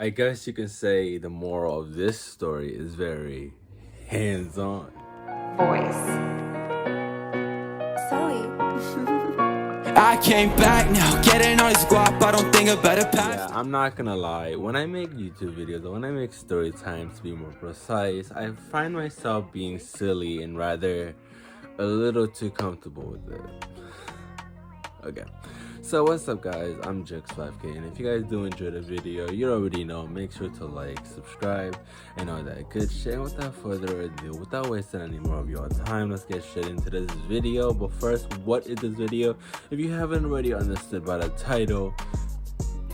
I guess you can say the moral of this story is very hands-on. Voice. Sully. I came back now, getting on his guap. I don't think about it past. Yeah, I'm not gonna lie. When I make YouTube videos or when I make story times to be more precise, I find myself being silly and rather a little too comfortable with it. Okay, so what's up guys, I'm Jix5k, and if you guys do enjoy the video, you already know, make sure to like, subscribe, and all that good shit. And without further ado, without wasting any more of your time, let's get straight into this video. But first, what is this video? If you haven't already understood by the title,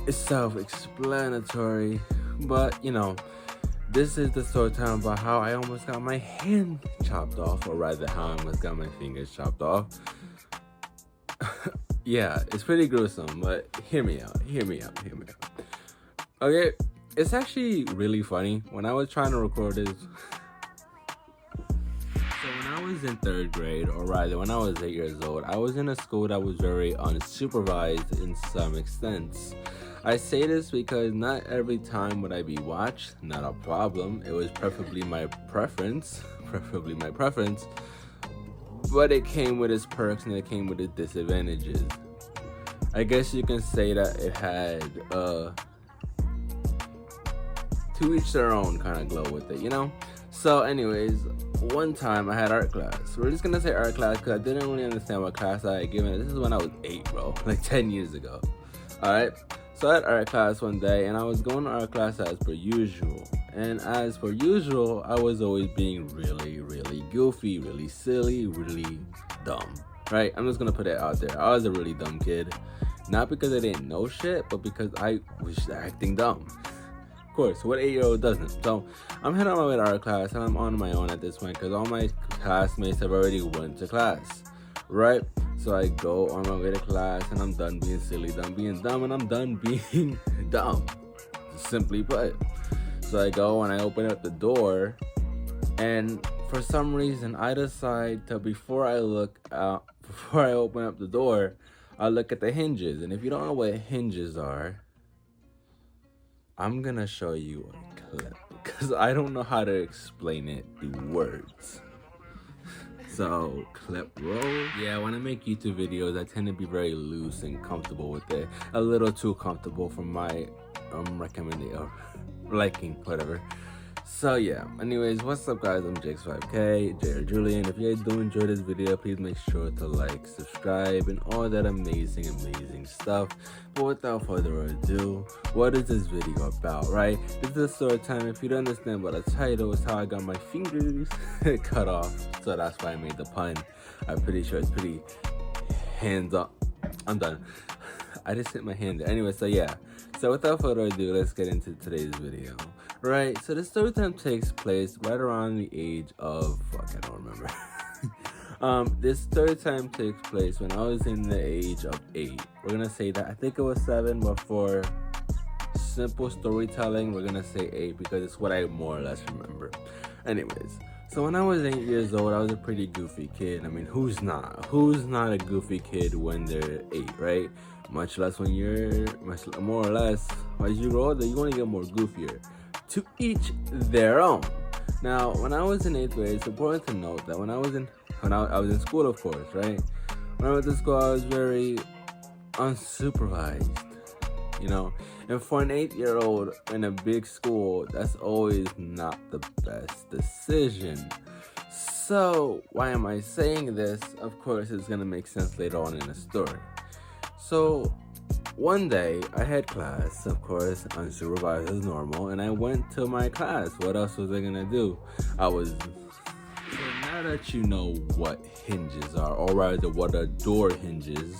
it's self-explanatory, but you know, this is the story time about how I almost got my hand chopped off, or rather how I almost got my fingers chopped off. Yeah, it's pretty gruesome, but hear me out. Okay, it's actually really funny. When I was trying to record this, so when I was in 3rd grade, or rather when I was 8 years old, I was in a school that was very unsupervised in some extents. I say this because not every time would I be watched, not a problem. It was preferably my preference, but it came with its perks and it came with its disadvantages. I guess you can say that it had to each their own kind of glow with it, you know? So anyways, one time I had art class. We're just gonna say art class because I didn't really understand what class I had given. This is when I was 8, bro, like 10 years ago. Alright, so I had art class one day and I was going to art class as per usual. And as per usual, I was always being really goofy, really silly, really dumb. Right? I'm just gonna put it out there. I was a really dumb kid. Not because I didn't know shit, but because I was acting dumb. Of course, what 8-year-old doesn't? So I'm heading on my way to art class and I'm on my own at this point because all my classmates have already went to class. Right? So I go on my way to class and I'm done being silly, done being dumb, and I'm done being dumb. Simply put. So I go and I open up the door, and for some reason I decide to, before I open up the door, I look at the hinges. And if you don't know what hinges are, I'm gonna show you a clip because I don't know how to explain it through words. So, clip roll. Yeah, when I make YouTube videos, I tend to be very loose and comfortable with it. A little too comfortable for my recommendation or liking, whatever. So yeah, anyways, what's up guys, I'm Jix5k, J.R. Julian. If you guys do enjoy this video, please make sure to like, subscribe, and all that amazing stuff. But without further ado, what is this video about, right? This is a story time. If you don't understand by the title, it's how I got my fingers cut off. So that's why I made the pun. I'm pretty sure it's pretty hands-on. I'm done. I just hit my hand there. Anyway, so yeah. So without further ado, let's get into today's video. Right, so the story time takes place right around the age of, I don't remember. This story time takes place when I was in the age of 8. We're gonna say that, I think it was 7, but for simple storytelling, we're gonna say 8 because it's what I more or less remember. Anyways, so when I was 8 years old, I was a pretty goofy kid. I mean, who's not? Who's not a goofy kid when they're 8, right? Much less when you're, more or less, as you grow older, you're gonna get more goofier. To each their own. Now, when I was in 8th grade, it's important to note that when I was in school, of course, right? When I went to school, I was very unsupervised, you know? And for an 8-year-old in a big school, that's always not the best decision. So, why am I saying this? Of course, it's gonna make sense later on in the story. So, one day, I had class, of course, unsupervised as normal, and I went to my class. What else was I gonna do? So now that you know what hinges are, or rather what are door hinges,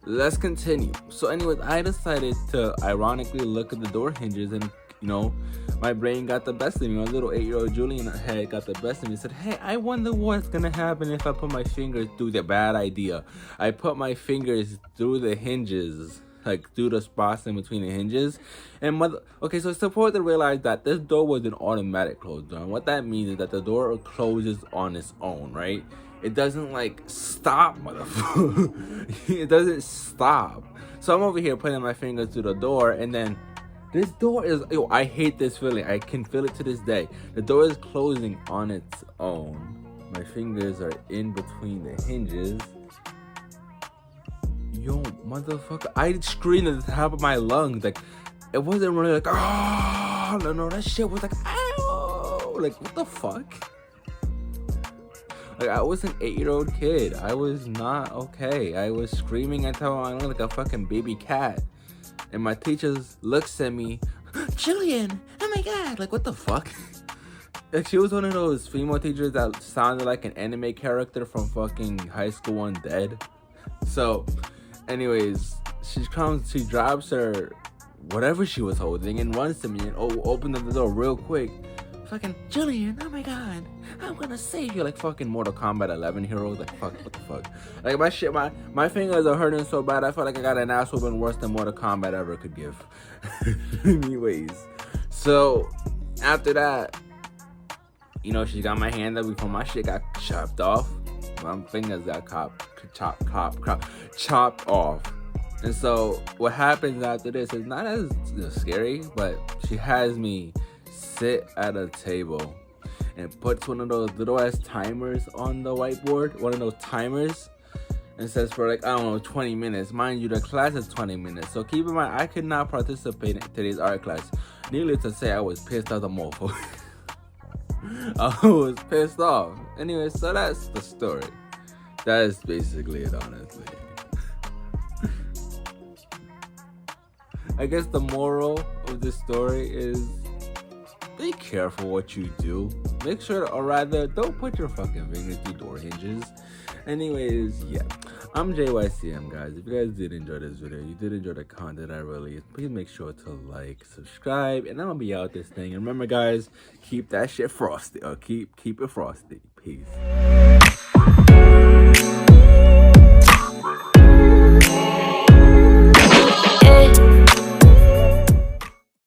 let's continue. So anyways, I decided to ironically look at the door hinges, and you know, my brain got the best of me. My little 8-year-old Julian head got the best of me. Said, hey, I wonder what's gonna happen if I put my fingers through the bad idea. I put my fingers through the hinges, like through the spots in between the hinges. And okay, so it's important to realize that this door was an automatic close door. And what that means is that the door closes on its own, right? It doesn't like stop, motherfucker. It doesn't stop. So I'm over here putting my fingers through the door, and then This door is, yo, I hate this feeling. I can feel it to this day. The door is closing on its own. My fingers are in between the hinges. Yo, motherfucker, I screamed at the top of my lungs. Like, it wasn't really like, oh, no, that shit was like, ow. Like, what the fuck? Like, I was an 8-year-old kid. I was not okay. I was screaming at the top of my lungs like a fucking baby cat. And my teachers looks at me, Jillian, oh my god, like what the fuck? Like she was one of those female teachers that sounded like an anime character from fucking High School Undead. So, anyways, she drops her whatever she was holding and runs to me and opens up the door real quick. Fucking Jillian, oh my god, I'm gonna save you, like fucking Mortal Kombat 11 heroes. Like fuck, what the fuck? Like my fingers are hurting so bad. I feel like I got an ass whooping worse than Mortal Kombat ever could give. Anyways, so after that, you know, she got my hand up before my shit got chopped off. My fingers got chopped off. And so what happens after this is not as scary, but she has me sit at a table and puts one of those little ass timers on the whiteboard, one of those timers, and says for like, I don't know, 20 minutes. Mind you, the class is 20 minutes. So keep in mind, I could not participate in today's art class. Needless to say, I was pissed off the mofo. I was pissed off. Anyway, so that's the story. That is basically it, honestly. I guess the moral of this story is be careful what you do. Make sure, or rather, don't put your fucking finger through door hinges. Anyways, yeah. I'm Jix5k, guys. If you guys did enjoy this video, you did enjoy the content I released, please make sure to like, subscribe, and I'm gonna be out this thing. And remember, guys, keep that shit frosty, or keep it frosty. Peace.